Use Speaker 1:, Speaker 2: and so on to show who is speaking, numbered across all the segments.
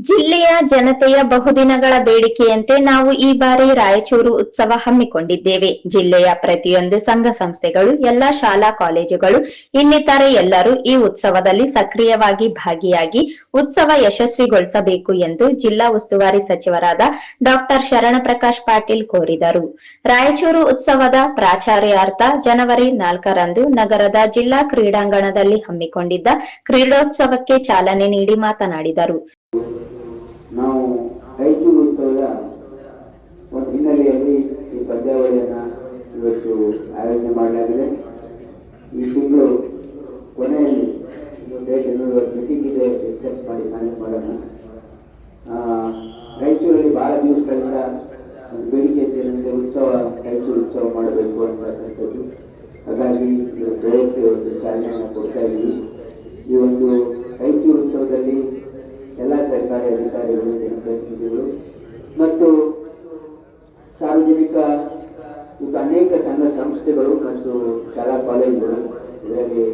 Speaker 1: ಜಿಲ್ಲೆಯ ಜನತೆಯ ಬಹುದಿನಗಳ ಬೇಡಿಕೆಯಂತೆ ನಾವು ಈ ಬಾರಿ ರಾಯಚೂರು ಉತ್ಸವ ಹಮ್ಮಿಕೊಂಡಿದ್ದೇವೆ. ಜಿಲ್ಲೆಯ ಪ್ರತಿಯೊಂದು ಸಂಘ ಸಂಸ್ಥೆಗಳು, ಎಲ್ಲಾ ಶಾಲಾ ಕಾಲೇಜುಗಳು ಇನ್ನಿತರೆ ಎಲ್ಲರೂ ಈ ಉತ್ಸವದಲ್ಲಿ ಸಕ್ರಿಯವಾಗಿ ಭಾಗಿಯಾಗಿ ಉತ್ಸವ ಯಶಸ್ವಿಗೊಳಿಸಬೇಕು ಎಂದು ಜಿಲ್ಲಾ ಉಸ್ತುವಾರಿ ಸಚಿವರಾದ ಡಾಕ್ಟರ್ ಶರಣಪ್ರಕಾಶ್ ಪಾಟೀಲ್ ಕೋರಿದರು. ರಾಯಚೂರು ಉತ್ಸವದ ಪ್ರಾಚಾರ್ಯಾರ್ಥ ಜನವರಿ 4ರಂದು ನಗರದ ಜಿಲ್ಲಾ ಕ್ರೀಡಾಂಗಣದಲ್ಲಿ ಹಮ್ಮಿಕೊಂಡಿದ್ದ ಕ್ರೀಡೋತ್ಸವಕ್ಕೆ ಚಾಲನೆ ನೀಡಿ ಮಾತನಾಡಿದರು.
Speaker 2: ನಾವು ರಾಯಚೂರು ಉತ್ಸವದ ಒಂದು ಹಿನ್ನೆಲೆಯಲ್ಲಿ ಈ ಪಂದ್ಯಾವಳಿಯನ್ನು ಇವತ್ತು ಆಯೋಜನೆ ಮಾಡಲಾಗಿದೆ. ಈ ತಿಂಗಳು ಕೊನೆಯಲ್ಲಿ ಡೇಟ್ ಮೀಟಿಂಗ್ ಇದೆ, ಡಿಸ್ಕಸ್ ಮಾಡಿ ಫೈನಲ್ ಮಾಡೋಣ. ರಾಯಚೂರಲ್ಲಿ ಬಹಳ ದಿವಸಗಳಿಂದ ಒಂದು ಬೇಡಿಕೆ ಇದ್ದೇನೆ, ಉತ್ಸವ ರಾಯಚೂರು ಉತ್ಸವ ಮಾಡಬೇಕು ಅಂತಕ್ಕಂಥದ್ದು. ಹಾಗಾಗಿ ಪ್ರಯತ್ನ ಒಂದು ಚಾಲನೆಯನ್ನು ಕೊಡ್ತಾ ಇದ್ದೀವಿ. ಈ ಒಂದು ರಾಯಚೂರು ಉತ್ಸವದಲ್ಲಿ ಎಲ್ಲ ಸರ್ಕಾರಿ ಅಧಿಕಾರಿಗಳು, ಜನಪ್ರತಿನಿಧಿಗಳು ಮತ್ತು ಸಾರ್ವಜನಿಕ ಅನೇಕ ಸಂಘ ಸಂಸ್ಥೆಗಳು ಮತ್ತು ಶಾಲಾ ಕಾಲೇಜುಗಳು ಇದರಲ್ಲಿ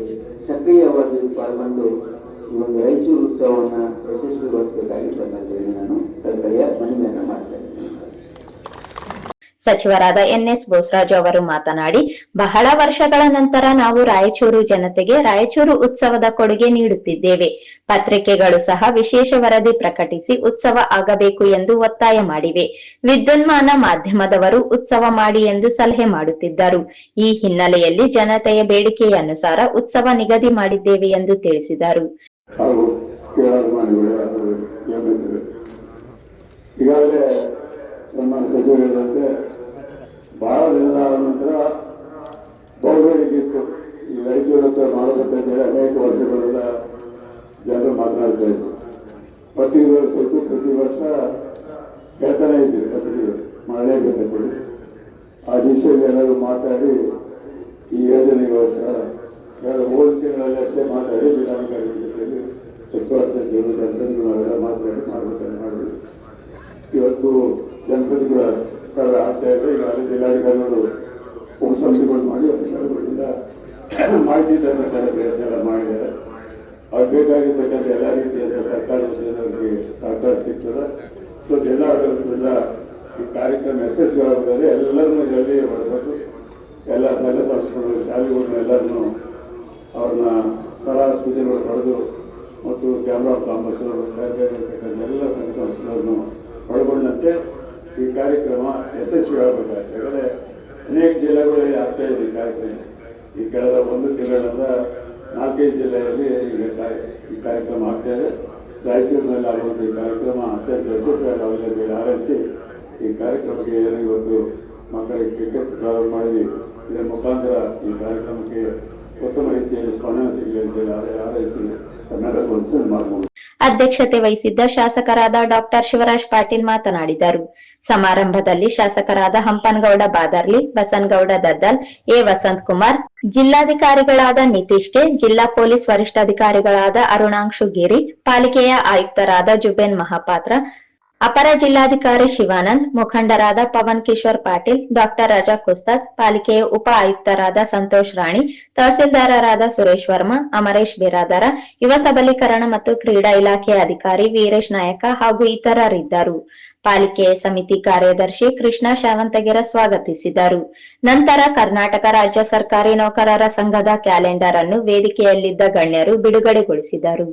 Speaker 2: ಸಕ್ರಿಯವಾಗಿ ಪಾಲ್ಗೊಂಡು ಈ ಒಂದು ರಾಯಚೂರು ಉತ್ಸವವನ್ನು ಯಶಸ್ವಿಗೊಳಿಸಬೇಕಾಗಿ ತಮ್ಮಲ್ಲಿ ನಾನು ಸರ್ಕಾರಿಯ ಮನವಿಯನ್ನು ಮಾಡ್ತಾ ಇದ್ದೇನೆ.
Speaker 1: ಸಚಿವರಾದ ಎನ್ಎಸ್ ಬೋಸರಾಜು ಅವರು ಮಾತನಾಡಿ, ಬಹಳ ವರ್ಷಗಳ ನಂತರ ನಾವು ರಾಯಚೂರು ಜನತೆಗೆ ರಾಯಚೂರು ಉತ್ಸವದ ಕೊಡುಗೆ ನೀಡುತ್ತಿದ್ದೇವೆ. ಪತ್ರಿಕೆಗಳು ಸಹ ವಿಶೇಷ ವರದಿ ಪ್ರಕಟಿಸಿ ಉತ್ಸವ ಆಗಬೇಕು ಎಂದು ಒತ್ತಾಯ ಮಾಡಿವೆ. ವಿದ್ಯುನ್ಮಾನ ಮಾಧ್ಯಮದವರು ಉತ್ಸವ ಮಾಡಿ ಎಂದು ಸಲಹೆ ಮಾಡುತ್ತಿದ್ದರು. ಈ ಹಿನ್ನೆಲೆಯಲ್ಲಿ ಜನತೆಯ ಬೇಡಿಕೆಯ ಅನುಸಾರ ಉತ್ಸವ ನಿಗದಿ ಮಾಡಿದ್ದೇವೆ ಎಂದು ತಿಳಿಸಿದರು.
Speaker 3: ಬಹಳ ದಿನದ ನಂತರ ಬಹುಬೇಡಿಕೆ ಇತ್ತು. ಈ ರಾಯಚೂರು ಹತ್ರ ಮಾಡಬೇಕಂತೇಳಿ ಅನೇಕ ವರ್ಷಗಳಿಂದ ಜನರು ಮಾತನಾಡ್ತಾ ಇದ್ರು. ಪ್ರತಿ ವರ್ಷ ಹೇಳ್ತಾನೆ ಇದ್ದೀವಿ, ಪತ್ರಿಕೆ ಮಾಡಲೇಬೇಕಂತೇಳಿ. ಆ ದಿಶೆಯಲ್ಲಿ ಎಲ್ಲರೂ ಮಾತಾಡಿ ಈ ಯೋಜನೆಗೋಸ್ಕರ ಹೋದ ತಿಂಗಳಲ್ಲಿ ಅಷ್ಟೇ ಮಾತಾಡಿ ಜಿಲ್ಲಾಧಿಕಾರಿ ಜೊತೆಯಲ್ಲಿ ನಾವೆಲ್ಲ ಮಾತಾಡಿ ಮಾಡಬೇಕಂತ ಮಾಡಿದ್ವಿ. ಇವತ್ತು ಜನಪ್ರತಿನಿಧಿಗಳ ಸಭೆ ಆಗ್ತಾ ಇದೆ. ಈಗಾಗಲೇ ಜಿಲ್ಲಾಧಿಕಾರಿಗಳು ಉಪಸಮಿತಿಗಳು ಮಾಡಿ ಅಧಿಕಾರಿಗಳಿಂದ ಮಾಹಿತಿ ತರಬೇಕಾದ ಪ್ರಯತ್ನ ಎಲ್ಲ ಮಾಡಿದ್ದಾರೆ. ಅವ್ರು ಬೇಕಾಗಿರ್ತಕ್ಕಂಥ ಎಲ್ಲ ರೀತಿಯಾದ ಸರ್ಕಾರದ ಜನರಿಗೆ ಸಹಕಾರ ಸಿಗ್ತದೆ. ಸೊ ಎಲ್ಲ ಆಡಳಿತದಿಂದ ಈ ಕಾರ್ಯಕ್ರಮ ಯಶಸ್ವಿಯಾಗುತ್ತದೆ. ಎಲ್ಲರನ್ನೂ ಜಲ್ದಿ ಮಾಡಬೇಕು. ಎಲ್ಲ ಸಂಘ ಸಂಸ್ಥೆಗಳು, ಶಾಲೆಗಳನ್ನ ಎಲ್ಲರನ್ನೂ ಅವ್ರನ್ನ ಸಲಹಾ ಸೂಚನೆಗಳು ಪಡೆದು ಮತ್ತು ಕ್ಯಾಮ್ರಾ ಕಾಂಬರ್ಸ್ಗಳು ಬೇಕಾಗಿರ್ತಕ್ಕಂಥ ಎಲ್ಲ ಸಂಘ ಸಂಸ್ಥೆಗಳನ್ನು ಒಳಗೊಂಡಂತೆ ಈ ಕಾರ್ಯಕ್ರಮ ಯಶಸ್ವಿ ಆಗಬೇಕಾಗ್ತದೆ. ಅನೇಕ ಜಿಲ್ಲೆಗಳಲ್ಲಿ ಆಗ್ತಾ ಇದೆ ಈ ಕಾರ್ಯಕ್ರಮ. ಈ ಕಳೆದ ಒಂದು ತಿಂಗಳಿಂದ 4-5 ಜಿಲ್ಲೆಯಲ್ಲಿ ಈಗ ಈ ಕಾರ್ಯಕ್ರಮ ಆಗ್ತಾ ಇದೆ. ರಾಯಚೂರಿನಲ್ಲಿ ಆಗುವಂಥ ಈ ಕಾರ್ಯಕ್ರಮ ಅತ್ಯಂತ ಯಶಸ್ವಿಯಾಗಿ ಆಗಲಿ ಆರೈಸಿ ಈ ಕಾರ್ಯಕ್ರಮಕ್ಕೆ ಇವತ್ತು ಮಕ್ಕಳಿಗೆ ಕ್ರಿಕೆಟ್ ಪ್ರಾರಂಭ ಮಾಡಿ ಇದರ ಮುಖಾಂತರ ಈ ಕಾರ್ಯಕ್ರಮಕ್ಕೆ ಉತ್ತಮ ರೀತಿಯಲ್ಲಿ ಸ್ಪಂದನೆ ಸಿಗಲಿ ಅಂತೇಳಿ ಆರೈಸಿ ಕರ್ನಾಟಕ ಮಾಡಬಹುದು.
Speaker 1: ಅಧ್ಯಕ್ಷತೆ ವಹಿಸಿದ್ದ ಶಾಸಕರಾದ ಡಾಕ್ಟರ್ ಶಿವರಾಜ್ ಪಾಟೀಲ್ ಮಾತನಾಡಿದರು. ಸಮಾರಂಭದಲ್ಲಿ ಶಾಸಕರಾದ ಹಂಪನಗೌಡ ಬಾದರ್ಲಿ, ಬಸನಗೌಡ ದದ್ದಲ್, ಎ ವಸಂತ್ ಕುಮಾರ್, ಜಿಲ್ಲಾಧಿಕಾರಿಗಳಾದ ನಿತೀಶ್ ಕೆ, ಜಿಲ್ಲಾ ಪೊಲೀಸ್ ವರಿಷ್ಠಾಧಿಕಾರಿಗಳಾದ ಅರುಣಾಂಶು ಗಿರಿ, ಪಾಲಿಕೆಯ ಆಯುಕ್ತರಾದ ಜುಬೇನ್ ಮಹಾಪಾತ್ರ, ಅಪರ ಜಿಲ್ಲಾಧಿಕಾರಿ ಶಿವಾನಂದ್, ಮುಖಂಡರಾದ ಪವನ್ ಕಿಶೋರ್ ಪಾಟೀಲ್, ಡಾಕ್ಟರ್ ರಜಾ ಕುಸ್ತದ್, ಪಾಲಿಕೆಯ ಉಪ ಆಯುಕ್ತರಾದ ಸಂತೋಷ್ ರಾಣಿ, ತಹಸೀಲ್ದಾರರಾದ ಸುರೇಶ್ ವರ್ಮಾ, ಅಮರೇಶ್ ಬಿರಾದರ, ಯುವ ಸಬಲೀಕರಣ ಮತ್ತು ಕ್ರೀಡಾ ಇಲಾಖೆಯ ಅಧಿಕಾರಿ ವೀರೇಶ್ ನಾಯಕ ಹಾಗೂ ಇತರರಿದ್ದರು. ಪಾಲಿಕೆಯ ಸಮಿತಿ ಕಾರ್ಯದರ್ಶಿ ಕೃಷ್ಣ ಶಾವಂತಗೆರ ಸ್ವಾಗತಿಸಿದರು. ನಂತರ ಕರ್ನಾಟಕ ರಾಜ್ಯ ಸರ್ಕಾರಿ ನೌಕರರ ಸಂಘದ ಕ್ಯಾಲೆಂಡರ್ ಅನ್ನು ವೇದಿಕೆಯಲ್ಲಿದ್ದ ಗಣ್ಯರು ಬಿಡುಗಡೆಗೊಳಿಸಿದರು.